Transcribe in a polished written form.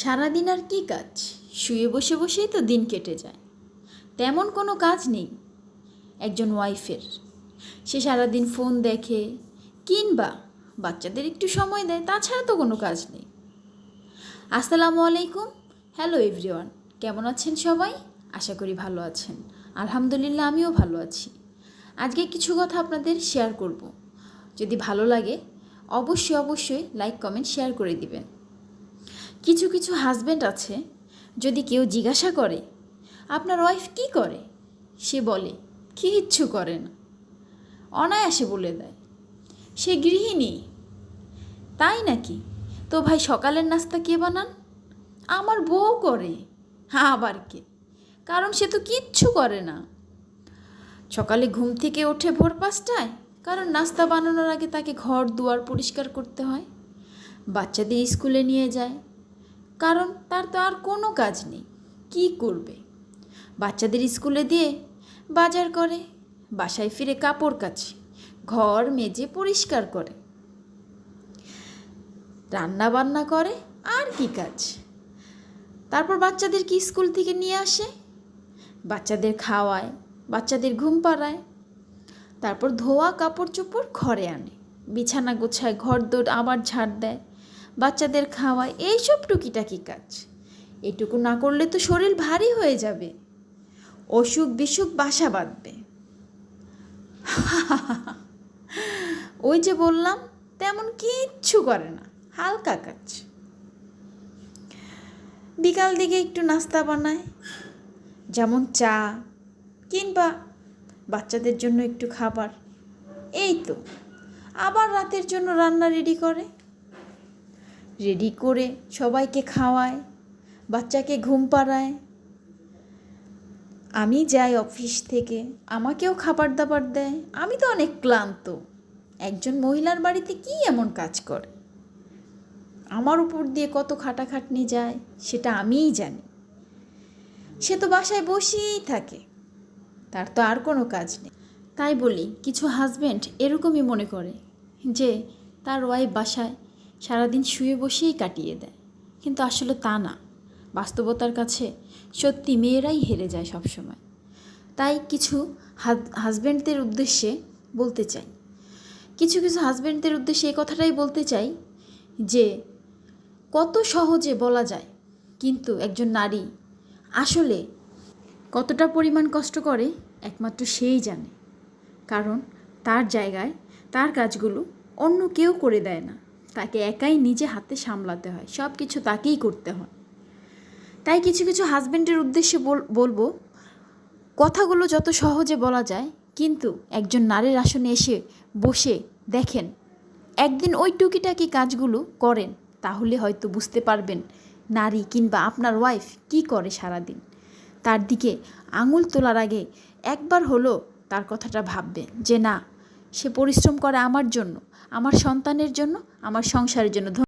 সারাদিন আর কী কাজ, শুয়ে বসে বসেই তো দিন কেটে যায়। তেমন কোনো কাজ নেই একজন ওয়াইফের। সে সারাদিন ফোন দেখে কিংবা বাচ্চাদের একটু সময় দেয়, তাছাড়া তো কোনো কাজ নেই। আসসালামু আলাইকুম, হ্যালো এভরিওয়ান, কেমন আছেন সবাই? আশা করি ভালো আছেন। আলহামদুলিল্লাহ, আমিও ভালো আছি। আজকে কিছু কথা আপনাদের শেয়ার করব। যদি ভালো লাগে অবশ্যই লাইক কমেন্ট শেয়ার করে দিবেন। কিছু কিছু হাজব্যান্ড আছে, যদি কেউ জিজ্ঞাসা করে আপনার ওয়াইফ কি করে, সে বলে কিচ্ছু করে না, অনায়াসে বলে দেয় সে গৃহিণী। তাই নাকি? তো ভাই সকালের নাস্তা কে বানান? আমার বউ করে। আবার কে? কারণ সে তো কিচ্ছু করে না। সকালে ঘুম থেকে ওঠে ভোর 5টায়, কারণ নাস্তা বানানোর আগে তাকে ঘর দুয়ার পরিষ্কার করতে হয়। বাচ্চাদের স্কুলে নিয়ে যায়, কারণ তার তো আর কোনো কাজ নেই, কি করবে? বাচ্চাদের স্কুলে দিয়ে বাজার করে, বাসায় ফিরে কাপড় কাচে, ঘর মেজে পরিষ্কার করে, রান্না বান্না করে, আর কি কাজ? তারপর বাচ্চাদেরকে স্কুল থেকে নিয়ে আসে, বাচ্চাদের খাওয়ায়, বাচ্চাদের ঘুম পাড়ায়, তারপর ধোয়া কাপড় চোপড় ঘরে আনে, বিছানা গোছায়, ঘর দৌড় আবার ঝাড় দেয়, বাচ্চাদের খাওয়ায়, এইসব টুকিটাকি কাজ। এটুকু না করলে তো শরীর ভারী হয়ে যাবে, অসুখ বিসুখ বাসা বাঁধবে। ওই যে বললাম, তেমন কিচ্ছু করে না, হালকা কাজ। বিকাল দিকে একটু নাস্তা বানায়, যেমন চা কিংবা বাচ্চাদের জন্য একটু খাবার, এই তো। আবার রাতের জন্য রান্না রেডি করে সবাইকে খাওয়ায়, বাচ্চাকে ঘুম পাড়ায়। আমি যাই অফিস থেকে, আমাকেও খাবার দাবার দেয়। আমি তো অনেক ক্লান্ত। একজন মহিলার বাড়িতে কি এমন কাজ করে? আমার উপর দিয়ে কত খাটাখাটনি যায় সেটা আমিই জানি। সে তো বাসায় বসেই থাকে, তার তো আর কোনো কাজ নেই। তাই বলি, কিছু হাজব্যান্ড এরকমই মনে করে যে তার ওয়াইফ বাসায় সারাদিন শুয়ে বসেই কাটিয়ে দেয়, কিন্তু আসলে তা না। বাস্তবতার কাছে সত্যি মেয়েরাই হেরে যায় সবসময়। তাই কিছু হাজব্যান্ডদের উদ্দেশ্যে বলতে চাই, কিছু হাজব্যান্ডদের উদ্দেশ্যে এই কথাটাই বলতে চাই যে কত সহজে বলা যায়, কিন্তু একজন নারী আসলে কতটা পরিমাণ কষ্ট করে একমাত্র সেই জানে। কারণ তার জায়গায় তার কাজগুলো অন্য কেউ করে দেয় না, তাকে একাই নিজে হাতে সামলাতে হয়, সব কিছু তাকেই করতে হয়। তাই কিছু হাজব্যান্ডের উদ্দেশ্যে বলবো, কথাগুলো যত সহজে বলা যায়, কিন্তু একজন নারীর আসনে এসে বসে দেখেন, একদিন ওই টুকিটাকি কাজগুলো করেন, তাহলে হয়তো বুঝতে পারবেন নারী কিংবা আপনার ওয়াইফ কি করে সারাদিন। তার দিকে আঙুল তোলার আগে একবার হলো তার কথাটা ভাববেন যে না, সে পরিশ্রম করে আমার জন্য, আমার সন্তানের জন্য, আমার সংসারের জন্য।